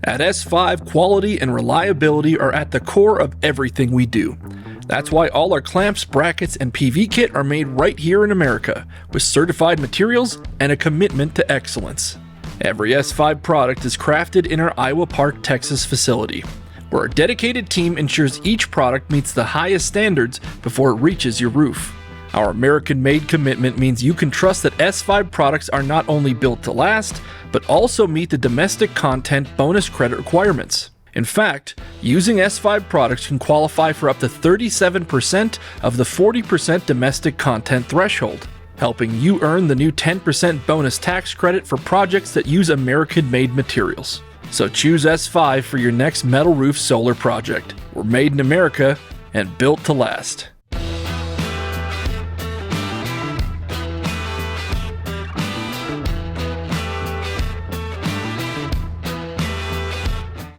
At S5, quality and reliability are at the core of everything we do. That's why all our clamps, brackets, and PV kit are made right here in America, with certified materials and a commitment to excellence. Every S5 product is crafted in our Iowa Park, Texas facility, where our dedicated team ensures each product meets the highest standards before it reaches your roof. Our American-made commitment means you can trust that S5 products are not only built to last, but also meet the domestic content bonus credit requirements. In fact, using S5 products can qualify for up to 37% of the 40% domestic content threshold, helping you earn the new 10% bonus tax credit for projects that use American-made materials. So choose S5 for your next metal roof solar project. We're made in America and built to last.